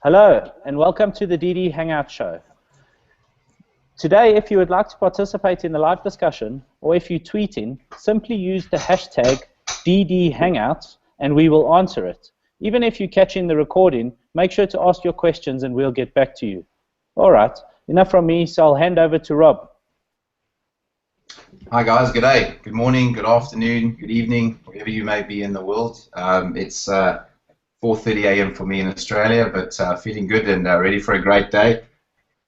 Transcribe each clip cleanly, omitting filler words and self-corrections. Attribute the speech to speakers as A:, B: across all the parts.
A: Hello, and welcome to the DD Hangout Show. Today, if you would like to participate in the live discussion, or if you're tweeting, simply use the hashtag DD Hangouts, and we will answer it. Even if you catch in the recording, make sure to ask your questions, and we'll get back to you. All right, enough from me, so I'll hand over to Rob.
B: Hi guys, good day, good morning, good afternoon, good evening, wherever you may be in the world. It's 4:30 a.m. for me in Australia, but feeling good and ready for a great day.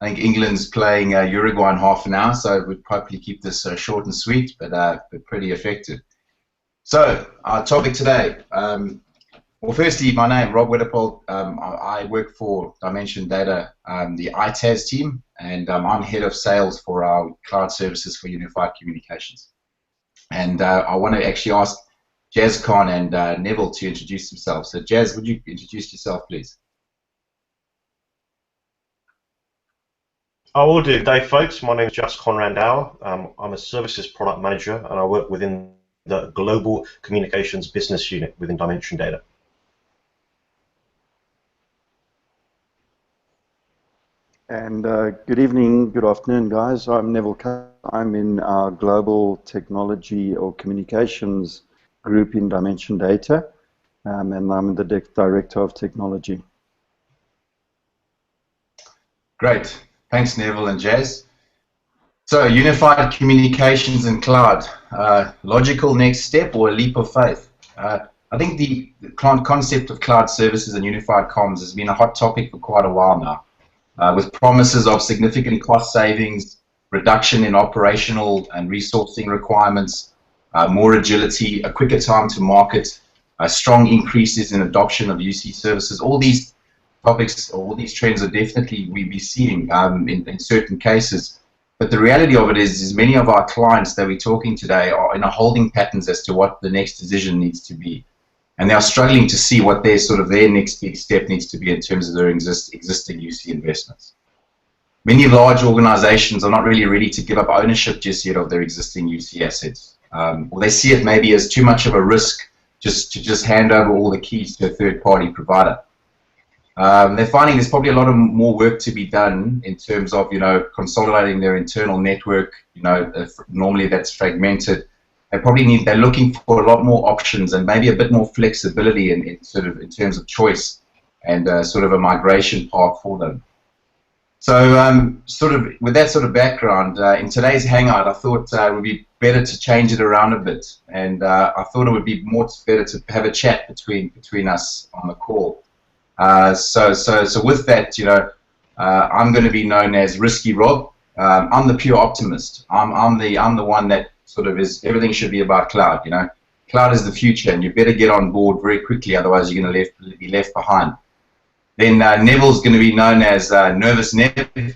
B: I think England's playing Uruguay in half an hour, so we'd probably keep this short and sweet, but pretty effective. So, our topic today. Well, firstly, my name, Rob Wedderpold. I work for Dimension Data, the ITAS team, and I'm head of sales for our cloud services for unified communications. And I want to actually ask Jazz Khan and Neville to introduce themselves. So, Jazz, would you introduce yourself, please?
C: I will do. Day, folks. My name is Jazz Khan Randauer. I'm a services product manager, and I work within the global communications business unit within Dimension Data.
D: And good evening, good afternoon, guys. I'm Neville. I'm in our global technology or communications group in Dimension Data, and I'm the director of technology. Great.
B: Thanks, Neville and Jazz. So, unified communications and cloud, logical next step or a leap of faith? I think the concept of cloud services and unified comms has been a hot topic for quite a while now. With promises of significant cost savings, reduction in operational and resourcing requirements, more agility, a quicker time to market, strong increases in adoption of UC services. All these topics, all these trends are definitely we'll be seeing in certain cases. But the reality of it is many of our clients that we're talking today are in a holding patterns as to what the next decision needs to be. And they are struggling to see what their next big step needs to be in terms of their existing UC investments. Many large organizations are not really ready to give up ownership just yet of their existing UC assets. Or they see it maybe as too much of a risk to hand over all the keys to a third-party provider. They're finding there's probably a lot of more work to be done in terms of, consolidating their internal network. Normally that's fragmented. They're looking for a lot more options and maybe a bit more flexibility in terms of choice and sort of a migration path for them. So with that sort of background, in today's hangout, I thought it would be better to change it around a bit, and I thought it would be better to have a chat between us on the call. So with that, I'm going to be known as Risky Rob. I'm the pure optimist. I'm the one that sort of is everything should be about cloud. Cloud is the future, and you better get on board very quickly, otherwise you're going to be left behind. Then Neville's going to be known as Nervous Nev.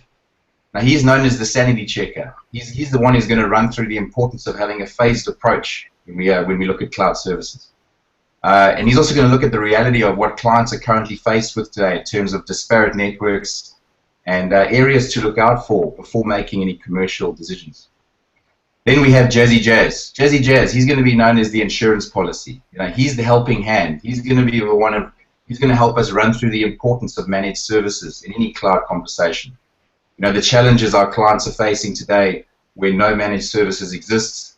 B: Now he's known as the sanity checker. He's the one who's going to run through the importance of having a phased approach when we look at cloud services. And he's also going to look at the reality of what clients are currently faced with today in terms of disparate networks and areas to look out for before making any commercial decisions. Then we have Jazzy Jazz. Jazzy Jazz, he's going to be known as the insurance policy. He's the helping hand. He's going to be he's going to help us run through the importance of managed services in any cloud conversation. The challenges our clients are facing today where no managed services exists,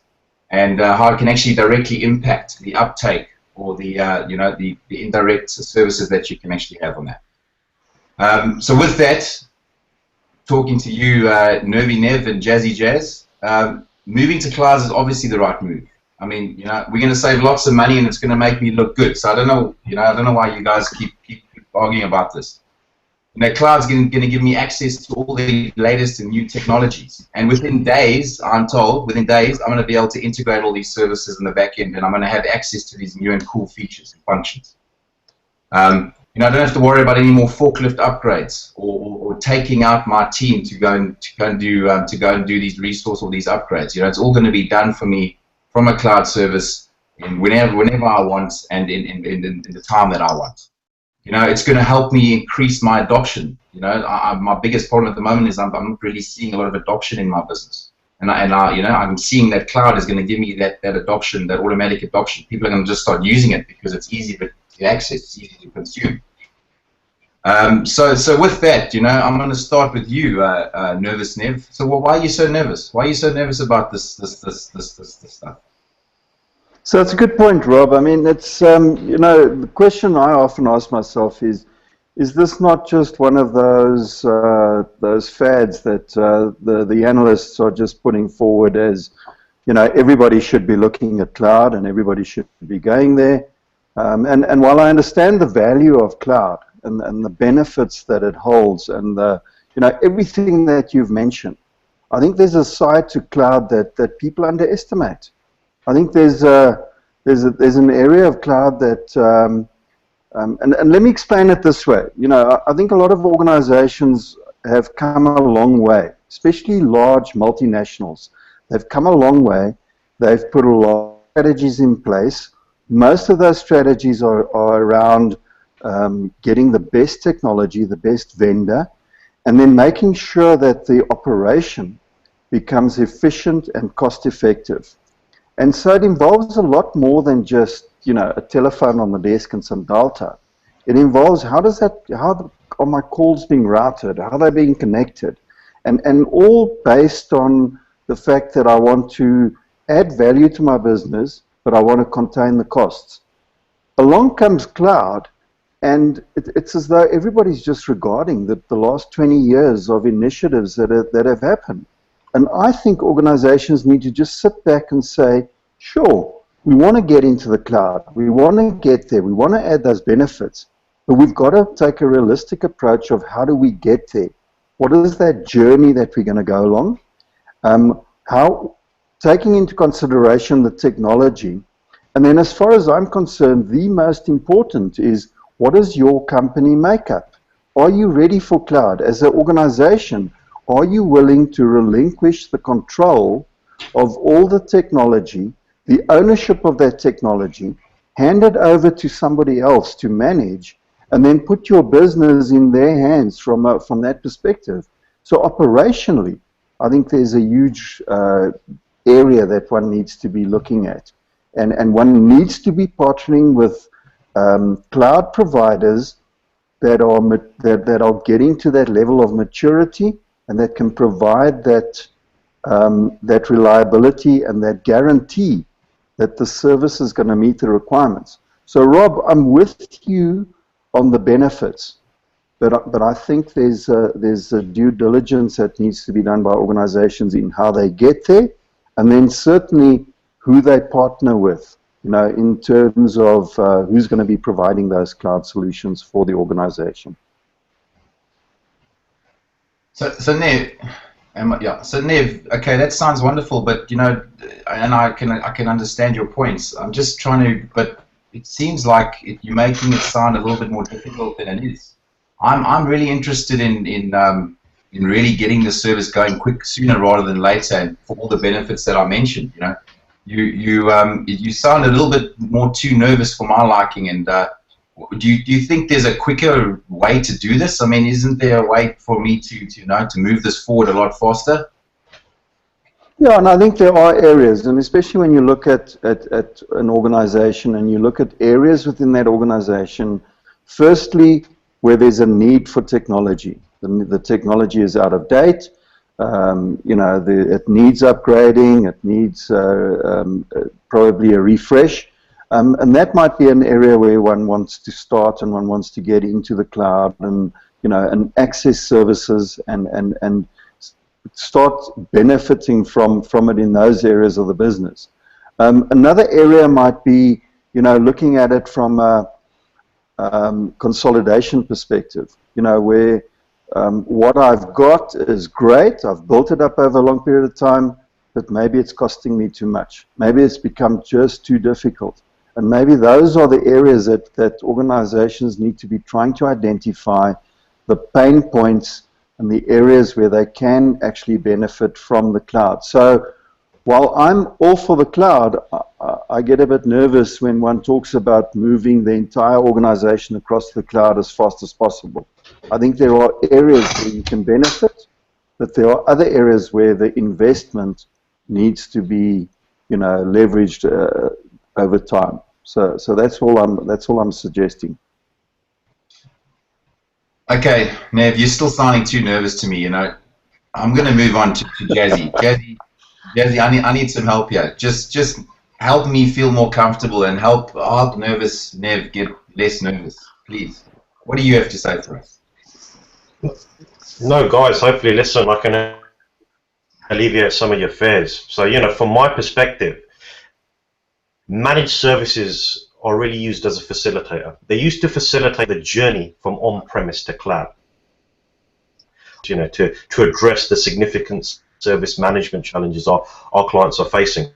B: and how it can actually directly impact the uptake or the indirect services that you can actually have on that. So with that, talking to you, Nervy Nev and Jazzy Jazz, moving to clouds is obviously the right move. I mean, we're going to save lots of money and it's going to make me look good. So I don't know why you guys keep arguing about this. Cloud's going to give me access to all the latest and new technologies. And within days, I'm told, I'm going to be able to integrate all these services in the back end, and I'm going to have access to these new and cool features and functions. I don't have to worry about any more forklift upgrades or taking out my team to go and do these resource or these upgrades. It's all going to be done for me from a cloud service whenever I want and in the time that I want. It's going to help me increase my adoption. My biggest problem at the moment is I'm not really seeing a lot of adoption in my business. And I'm seeing that cloud is going to give me that adoption, that automatic adoption. People are going to just start using it because it's easy to access, it's easy to consume. So with that, I'm going to start with you, Nervous Nev. So why are you so nervous? Why are you so nervous about this stuff?
D: So it's a good point, Rob. I mean, it's the question I often ask myself is this not just one of those fads that the analysts are just putting forward as, everybody should be looking at cloud and everybody should be going there. And while I understand the value of cloud and the benefits that it holds and everything that you've mentioned, I think there's a side to cloud that people underestimate. I think there's an area of cloud that and let me explain it this way. I think a lot of organizations have come a long way, especially large multinationals. They've come a long way. They've put a lot of strategies in place. Most of those strategies are around getting the best technology, the best vendor, and then making sure that the operation becomes efficient and cost-effective. And so it involves a lot more than just, a telephone on the desk and some data. It involves how are my calls being routed, how are they being connected, and all based on the fact that I want to add value to my business, but I want to contain the costs. Along comes cloud, and it's as though everybody's just regarding the last 20 years of initiatives that have happened. And I think organizations need to just sit back and say, sure, we want to get into the cloud. We want to get there. We want to add those benefits. But we've got to take a realistic approach of how do we get there? What is that journey that we're going to go along? Taking into consideration the technology. And then as far as I'm concerned, the most important is, what is your company makeup? Are you ready for cloud? As an organization, are you willing to relinquish the control of all the technology, the ownership of that technology, hand it over to somebody else to manage, and then put your business in their hands from that perspective? So operationally, I think there's a huge area that one needs to be looking at. And one needs to be partnering with cloud providers that are getting to that level of maturity and that can provide that reliability and that guarantee that the service is going to meet the requirements. So Rob, I'm with you on the benefits, but I think there's a due diligence that needs to be done by organizations in how they get there, and then certainly who they partner with, in terms of who's going to be providing those cloud solutions for the organization.
B: So Nev, okay, that sounds wonderful, but and I can understand your points. I'm just trying to, but it seems like you're making it sound a little bit more difficult than it is. I'm really interested in really getting the service going sooner rather than later, and for all the benefits that I mentioned. You sound a little bit more too nervous for my liking, and do you think there's a quicker way to do this? I mean, isn't there a way for me to move this forward a lot faster?
D: Yeah, and I think there are areas, and especially when you look at an organization and you look at areas within that organization, firstly, where there's a need for technology. The technology is out of date, it needs upgrading, it needs probably a refresh, and that might be an area where one wants to start and one wants to get into the cloud and access services and start benefiting from it in those areas of the business. Another area might be, looking at it from a consolidation perspective, where what I've got is great, I've built it up over a long period of time, but maybe it's costing me too much. Maybe it's become just too difficult. And maybe those are the areas that organizations need to be trying to identify the pain points and the areas where they can actually benefit from the cloud. So while I'm all for the cloud, I get a bit nervous when one talks about moving the entire organization across the cloud as fast as possible. I think there are areas where you can benefit, but there are other areas where the investment needs to be, leveraged over time. So that's all I'm suggesting.
B: Okay, Nev, you're still sounding too nervous to me. You know, I'm going to move on to Jazzy. Jazzy, I need some help here. Just help me feel more comfortable and help nervous Nev get less nervous, please. What do you have to say for us?
C: No, guys, hopefully, listen, I can alleviate some of your fears. So, you know, from my perspective, managed services are really used as a facilitator. They used to facilitate the journey from on-premise to cloud, you know, to address the significant service management challenges our clients are facing.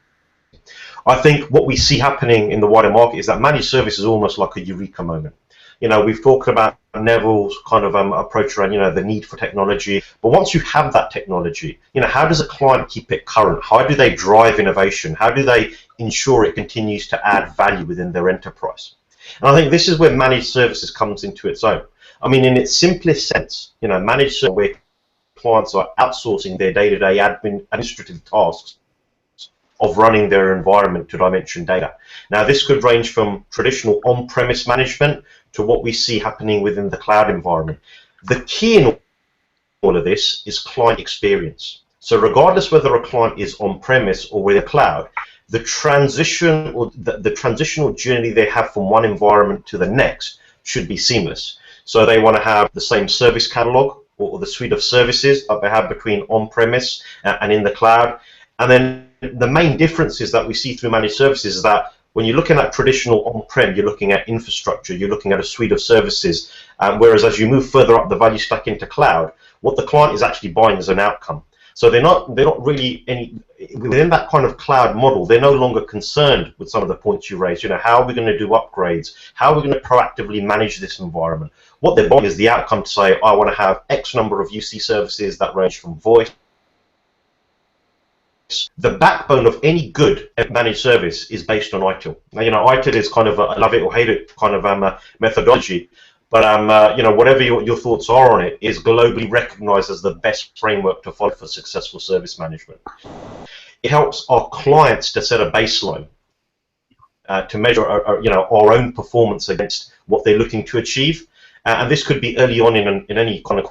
C: I think what we see happening in the wider market is that managed service is almost like a eureka moment. You know, we've talked about Neville's kind of approach around, you know, the need for technology. But once you have that technology, you know, how does a client keep it current? How do they drive innovation? How do they ensure it continues to add value within their enterprise? And I think this is where managed services comes into its own. I mean, in its simplest sense, you know, managed services where clients are outsourcing their day-to-day administrative tasks of running their environment to Dimension data. Now, this could range from traditional on-premise management to what we see happening within the cloud environment. The key in all of this is client experience. So regardless whether a client is on-premise or with a cloud, the transition or the transitional journey they have from one environment to the next should be seamless. So they want to have the same service catalog or the suite of services that they have between on-premise and in the cloud. And then the main differences that we see through managed services is that when you're looking at traditional on-prem, you're looking at infrastructure, you're looking at a suite of services, whereas as you move further up the value stack into cloud, what the client is actually buying is an outcome. So they're not really within that kind of cloud model, they're no longer concerned with some of the points you raised. You know, how are we going to do upgrades? How are we going to proactively manage this environment? What they're buying is the outcome to say, I want to have X number of UC services that range from voice. The backbone of any good managed service is based on ITIL. Now, you know, ITIL is kind of a love it or hate it kind of methodology, but you know, whatever your thoughts are on it, is globally recognized as the best framework to follow for successful service management. It helps our clients to set a baseline to measure, you know, our own performance against what they're looking to achieve, and this could be early on in any kind of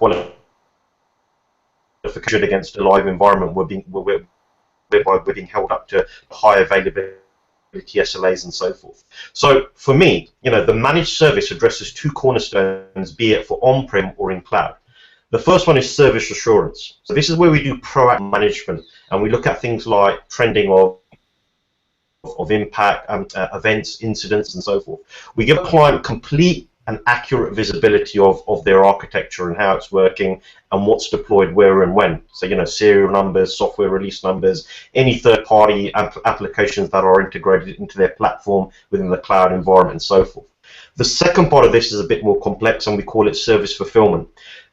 C: qualification against a live environment whereby we're being held up to high availability SLAs and so forth. So for me, you know, the managed service addresses two cornerstones, be it for on-prem or in cloud. The first one is service assurance. So this is where we do proactive management, and we look at things like trending of impact, events, incidents, and so forth. We give a client complete and accurate visibility of their architecture and how it's working and what's deployed where and when. So, you know, serial numbers, software release numbers, any third-party applications that are integrated into their platform within the cloud environment and so forth. The second part of this is a bit more complex, and we call it service fulfillment.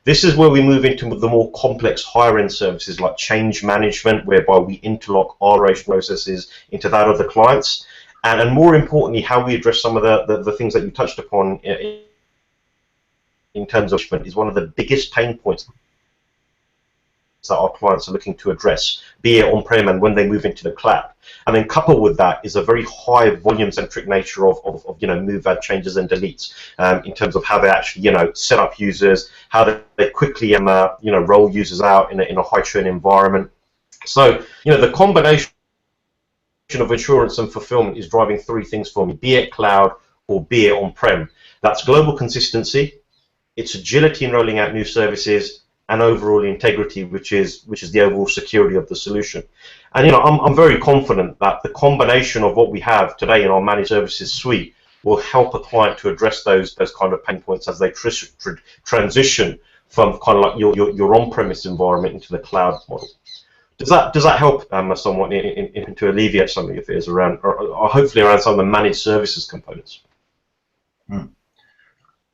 C: This is where we move into the more complex higher-end services like change management, whereby we interlock our operational processes into that of the clients. And more importantly, how we address some of the things that you touched upon in terms of is one of the biggest pain points that our clients are looking to address, be it on-prem and when they move into the cloud. And then coupled with that is a very high volume-centric nature of you know, move, add, changes, and deletes in terms of how they actually, you know, set up users, how they quickly you know, roll users out in a high-churn environment. So, you know, the combination of assurance and fulfillment is driving three things for me, be it cloud or be it on-prem. That's global consistency, it's agility in rolling out new services, and overall integrity, which is the overall security of the solution. And you know, I'm very confident that the combination of what we have today in our managed services suite will help a client to address those kind of pain points as they transition from kind of like your on-premise environment into the cloud model. Does that help somewhat to alleviate some of your fears around, or hopefully around some of the managed services components?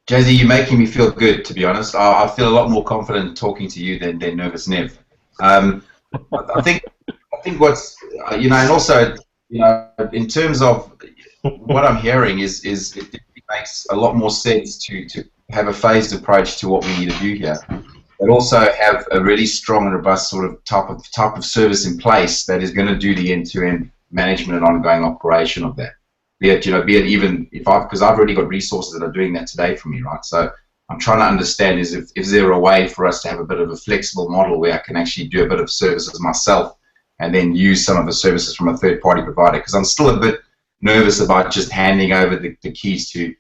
B: Jazzy, you're making me feel good, to be honest. I feel a lot more confident talking to you than nervous Nev. I think what's, you know, and also, you know, in terms of what I'm hearing is it makes a lot more sense to have a phased approach to what we need to do here, but also have a really strong and robust sort of type of service in place that is going to do the end-to-end management and ongoing operation of that. Be it, you know, be it even if because I've already got resources that are doing that today for me, right? So I'm trying to understand is if there a way for us to have a bit of a flexible model where I can actually do a bit of services myself and then use some of the services from a third-party provider, because I'm still a bit nervous about just handing over the keys to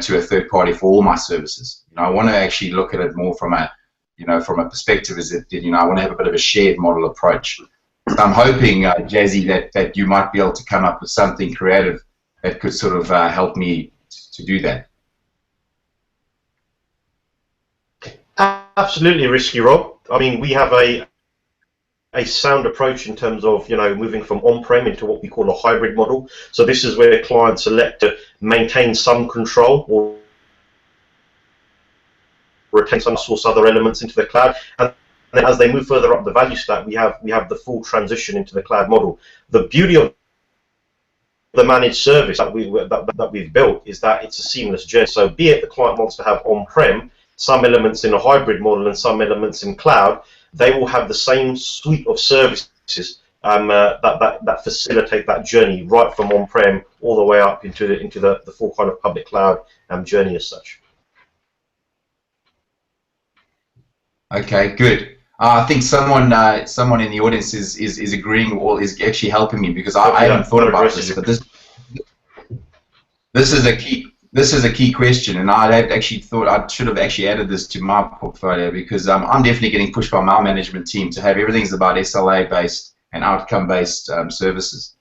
B: to a third party for all my services. I want to actually look at it more from a from a perspective is that I want to have a bit of a shared model approach. So I'm hoping, Jazzy, that you might be able to come up with something creative that could sort of help me to do that.
C: Absolutely, Risky Rob. I mean, we have a sound approach in terms of moving from on-prem into what we call a hybrid model. So this is where clients elect to maintain some control or retain some source other elements into the cloud, and then as they move further up the value stack, we have the full transition into the cloud model. The beauty of the managed service that we've built is that it's a seamless journey. So be it the client wants to have on-prem some elements in a hybrid model and some elements in cloud, they will have the same suite of services that facilitate that journey right from on-prem all the way up into the full kind of public cloud journey as such.
B: Okay, good. I think someone in the audience is agreeing or is actually helping me, because I haven't thought about this, but this is a key question, and I had actually thought I should have actually added this to my portfolio, because I'm definitely getting pushed by my management team to have everything's about SLA based and outcome based services.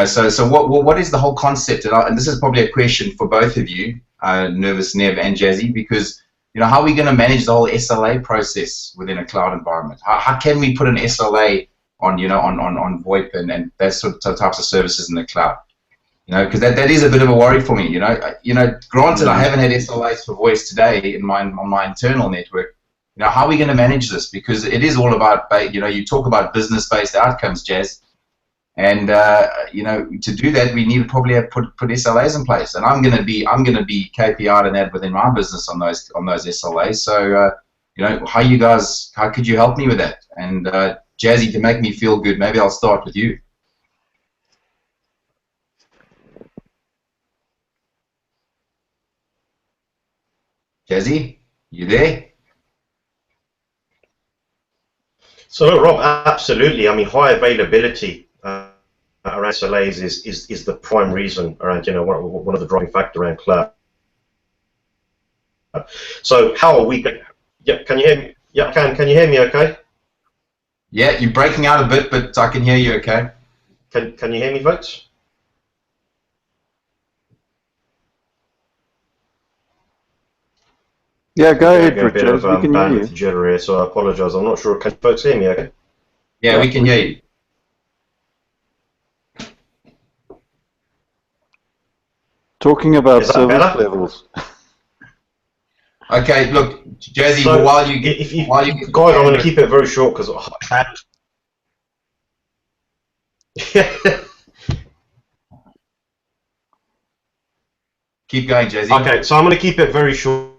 B: So what is the whole concept? And this is probably a question for both of you, Nervous Nev and Jazzy, because how are we going to manage the whole SLA process within a cloud environment? How can we put an SLA on on VoIP and that sort of types of services in the cloud? Because that is a bit of a worry for me. Granted, I haven't had SLAs for voice today on my internal network. How are we going to manage this? Because it is all about you talk about business-based outcomes, Jazz, and to do that we need to probably put SLAs in place. And I'm going to be KPI'd in that within my business on those SLAs. So how could you help me with that? And Jazzy, to make me feel good, maybe I'll start with you. Jazzy, you there?
C: So, Rob, absolutely. I mean, high availability around SLAs is the prime reason around one of the driving factor around cloud. So, how are we? Yeah, can you hear me? Yeah, can you hear me? Okay.
B: Yeah, you're breaking out a bit, but I can hear you. Okay.
C: Can you hear me, folks?
D: Yeah, go ahead, Richard. We can hear you.
C: Jittery, so I apologise. I'm not sure. Can folks hear me? Okay.
B: Yeah, we can hear you.
D: Talking about service levels.
B: Okay, look, Jazzy. So while you
C: guys, I'm going to keep it very short because.
B: Keep going, Jazzy.
C: Okay, so I'm going to keep it very short.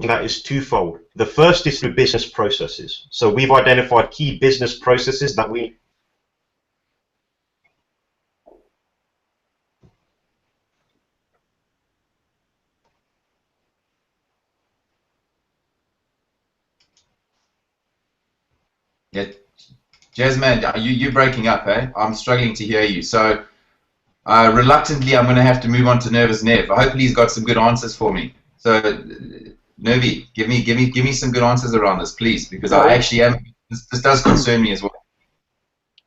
C: That is twofold. The first is through business processes. So we've identified key business processes that we
B: Yeah, Jasmine, you're breaking up, eh? I'm struggling to hear you. So reluctantly, I'm going to have to move on to Nervous Nev. Hopefully, he's got some good answers for me. So, Nervy, give me some good answers around this, please, because I actually am. This does concern me as well.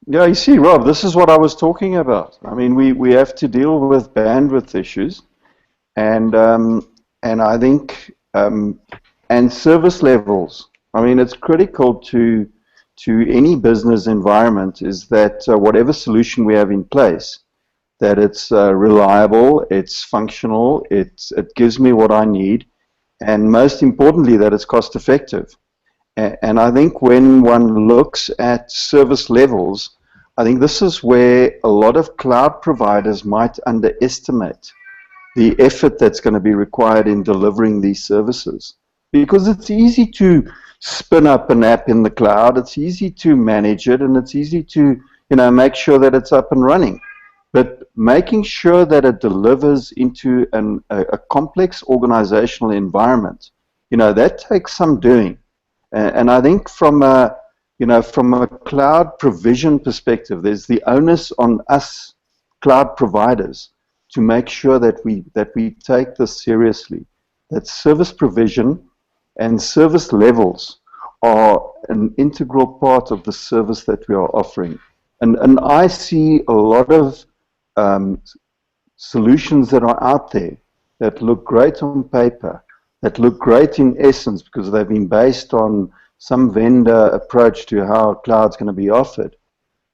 D: Yeah, you see, Rob, this is what I was talking about. I mean, we have to deal with bandwidth issues, and I think and service levels. I mean, it's critical to any business environment is that whatever solution we have in place, that it's reliable, it's functional, it gives me what I need, and most importantly, that it's cost effective. And I think when one looks at service levels, I think this is where a lot of cloud providers might underestimate the effort that's going to be required in delivering these services. Because it's easy to spin up an app in the cloud, it's easy to manage it, and it's easy to make sure that it's up and running. But making sure that it delivers into a complex organizational environment, that takes some doing. And I think from a cloud provision perspective, there's the onus on us cloud providers to make sure that we take this seriously, that service provision and service levels are an integral part of the service that we are offering. And I see a lot of solutions that are out there that look great on paper, that look great in essence because they've been based on some vendor approach to how cloud's going to be offered.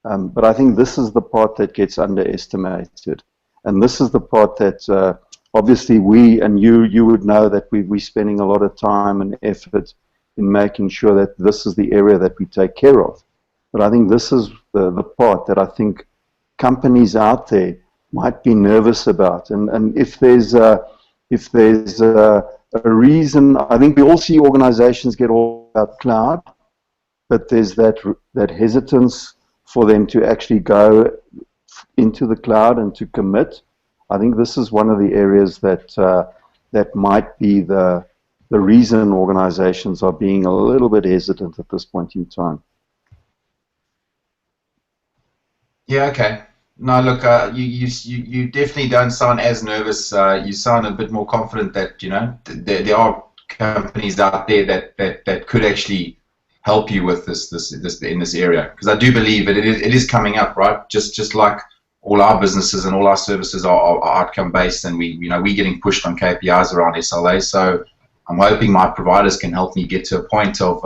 D: But I think this is the part that gets underestimated. And this is the part that obviously we, and you would know that we're spending a lot of time and effort in making sure that this is the area that we take care of. But I think this is the part that I think companies out there might be nervous about. And if there's a reason, I think we all see organizations get all about cloud, but there's that hesitance for them to actually go into the cloud and to commit. I think this is one of the areas that might be the reason organizations are being a little bit hesitant at this point in time.
B: Yeah, okay. No, look, you definitely don't sound as nervous. You sound a bit more confident that there are companies out there that could actually help you with this in this area, because I do believe it is coming up, right? Just like all our businesses and all our services are outcome based, and we're getting pushed on KPIs around SLA. So I'm hoping my providers can help me get to a point of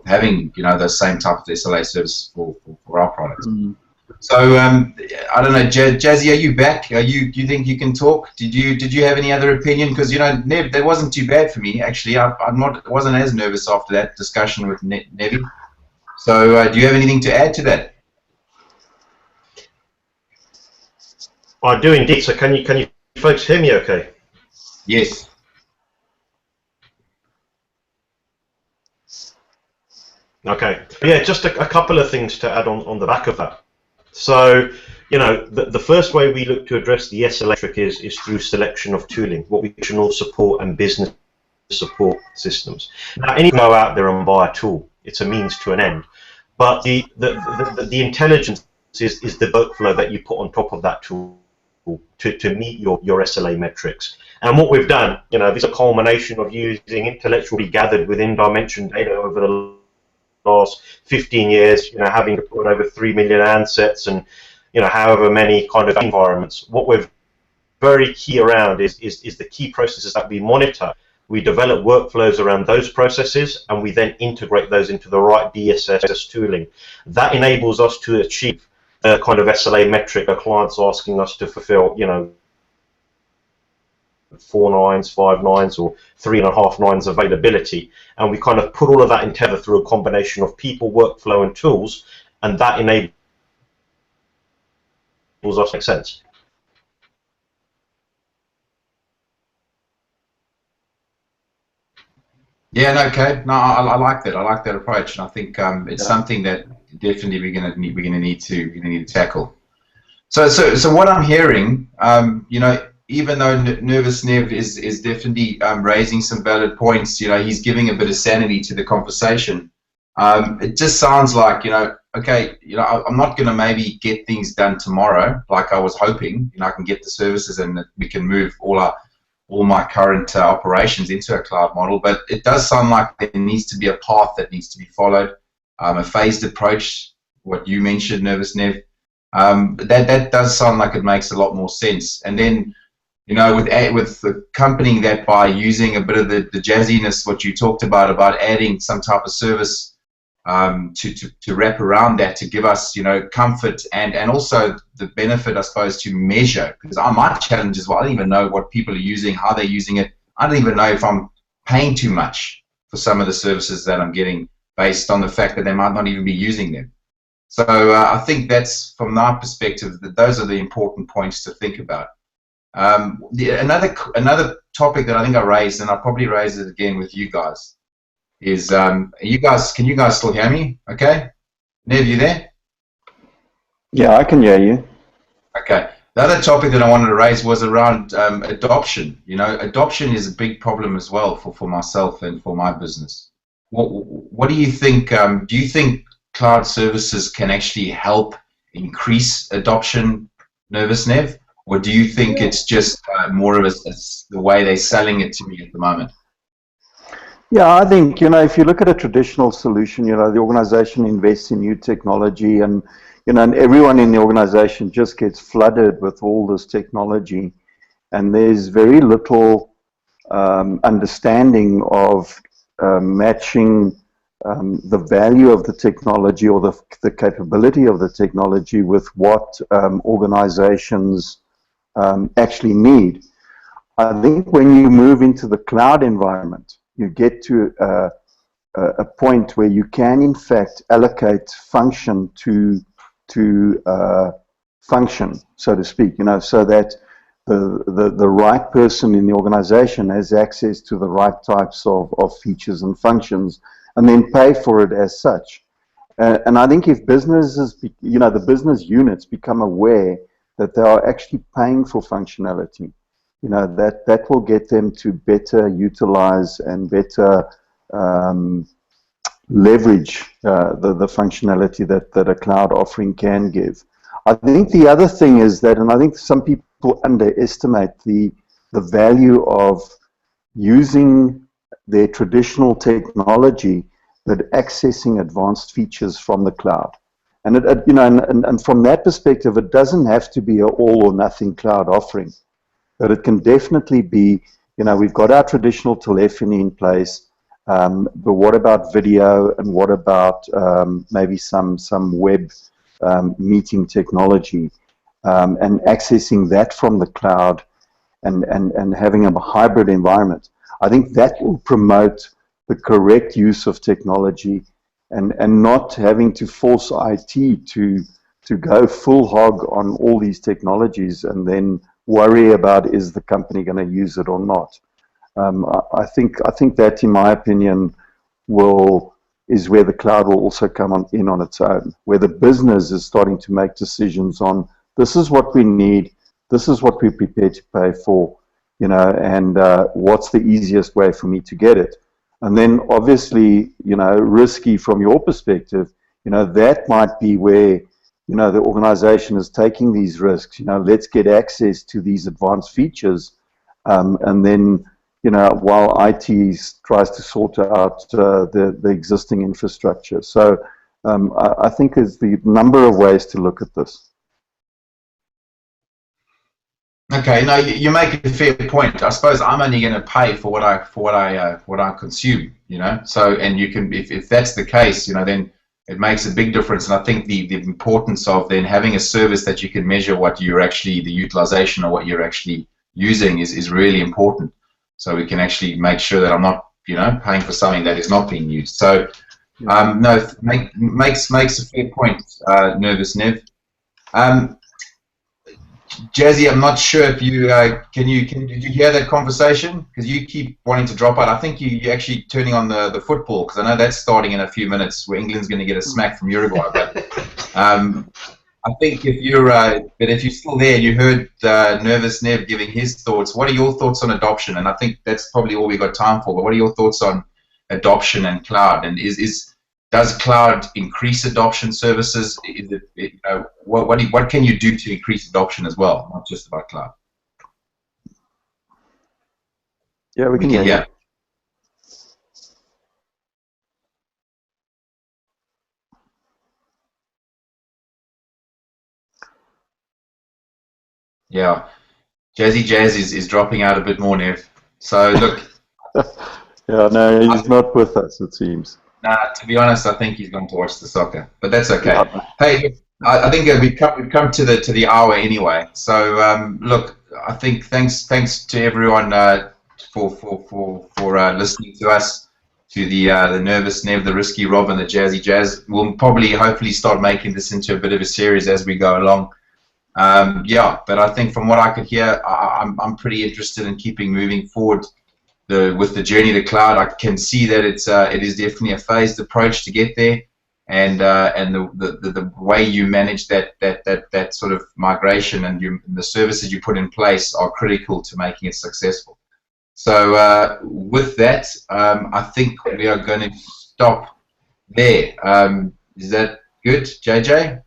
B: having the same type of SLA service for our products. Mm-hmm. So I don't know, Jazzy, are you back? Do you think you can talk? Did you have any other opinion? Because Nev, that wasn't too bad for me actually. I wasn't as nervous after that discussion with Nevi. So do you have anything to add to that?
C: I do indeed. So can you folks hear me okay?
B: Yes.
C: Okay. Yeah, just a couple of things to add on the back of that. So, the first way we look to address the SLA metric is through selection of tooling, what we traditional support and business support systems. Now, any go out there and buy a tool, it's a means to an end. But the intelligence is the workflow that you put on top of that tool to meet your SLA metrics. And what we've done, this is a culmination of using intellectually gathered within Dimension data over the last 15 years, having deployed over 3 million handsets and, however many kind of environments. What we're very key around is the key processes that we monitor. We develop workflows around those processes, and we then integrate those into the right BSS tooling. That enables us to achieve a kind of SLA metric a client's asking us to fulfill, 4 nines, 5 nines, or 3.5 nines availability, and we kind of put all of that in tether through a combination of people, workflow, and tools, and that enables us to make sense.
B: Yeah, no, okay. No, I like that. I like that approach, and I think it's something that definitely we're gonna need to tackle. So what I'm hearing, even though Nervous Nev is definitely raising some valid points, he's giving a bit of sanity to the conversation. It just sounds like, okay, I'm not going to maybe get things done tomorrow like I was hoping. I can get the services and we can move all my current operations into a cloud model. But it does sound like there needs to be a path that needs to be followed, a phased approach, what you mentioned, Nervous Nev. That does sound like it makes a lot more sense. And then, with accompanying that by using a bit of the jazziness, what you talked about adding some type of service to wrap around that to give us, comfort and also the benefit, I suppose, to measure. Because my challenge is, I don't even know what people are using, how they're using it. I don't even know if I'm paying too much for some of the services that I'm getting based on the fact that they might not even be using them. So I think that's, from our perspective, that those are the important points to think about. Another topic that I think I raised, and I'll probably raise it again with you guys, is can you guys still hear me? Okay, Nev, you there?
D: Yeah, I can hear you.
B: Okay. The other topic that I wanted to raise was around adoption. You know, adoption is a big problem as well for myself and for my business. What do you think? Do you think cloud services can actually help increase adoption, Nervous Nev? Or do you think it's just more of the way they're selling it to me at the moment?
D: Yeah, I think, you know, if you look at a traditional solution, you know, the organization invests in new technology and, you know, and everyone in the organization just gets flooded with all this technology. And there's very little understanding of matching the value of the technology or the capability of the technology with what organizations actually need. I think when you move into the cloud environment, you get to a point where you can, in fact, allocate function to function, so to speak, you know, so that the right person in the organization has access to the right types of features and functions, and then pay for it as such. And I think if businesses, you know, the business units become aware that they are actually paying for functionality, you know, that will get them to better utilize and better leverage the functionality that a cloud offering can give. I think the other thing is that, and I think some people underestimate the value of using their traditional technology but accessing advanced features from the cloud. And you know, and from that perspective, it doesn't have to be an all or nothing cloud offering. But it can definitely be, you know, we've got our traditional telephony in place, but what about video, and what about maybe some web meeting technology, and accessing that from the cloud, and having a hybrid environment. I think that will promote the correct use of technology, and not having to force IT to go full hog on all these technologies and then worry about, is the company going to use it or not. I think that, in my opinion, is where the cloud will also come in on its own, where the business is starting to make decisions on, this is what we need, this is what we're prepared to pay for, you know, and what's the easiest way for me to get it. And then obviously, you know, risky from your perspective, you know, that might be where, you know, the organization is taking these risks. You know, let's get access to these advanced features, and then, you know, while IT tries to sort out the existing infrastructure. So I think there's the number of ways to look at this.
B: Okay, no, you make a fair point. I suppose I'm only going to pay for what I consume, you know. So, and you can, if that's the case, you know, then it makes a big difference. And I think the importance of then having a service that you can measure what you're actually, the utilization or what you're actually using is really important. So we can actually make sure that I'm not, you know, paying for something that is not being used. So, no, makes a fair point, Nervous Nev. Jazzy, I'm not sure if you did you hear that conversation? Because you keep wanting to drop out. I think you're actually turning on the football, because I know that's starting in a few minutes, where England's going to get a smack from Uruguay. But I think if you're still there, you heard Nervous Nev giving his thoughts. What are your thoughts on adoption? And I think that's probably all we got time for. But what are your thoughts on adoption and cloud? And does cloud increase adoption services? Is it, you know, what can you do to increase adoption as well, not just about cloud?
D: Yeah, we can hear you.
B: Yeah, Jazz is dropping out a bit more, Nev. So look.
D: Yeah, no, he's not with us, it seems.
B: Nah, to be honest, I think he's going to watch the soccer, but that's okay. Yeah. Hey, I think we've come to the hour anyway. So look, I think thanks to everyone for listening to us, to the Nervous Nev, the Risky Rob, and the Jazzy Jazz. We'll probably hopefully start making this into a bit of a series as we go along. Yeah, but I think from what I could hear, I'm pretty interested in keeping moving forward. With the journey to cloud. I can see that it is definitely a phased approach to get there. and the way you manage that sort of migration and the services you put in place are critical to making it successful. So with that, I think we are going to stop there. Is that good, JJ?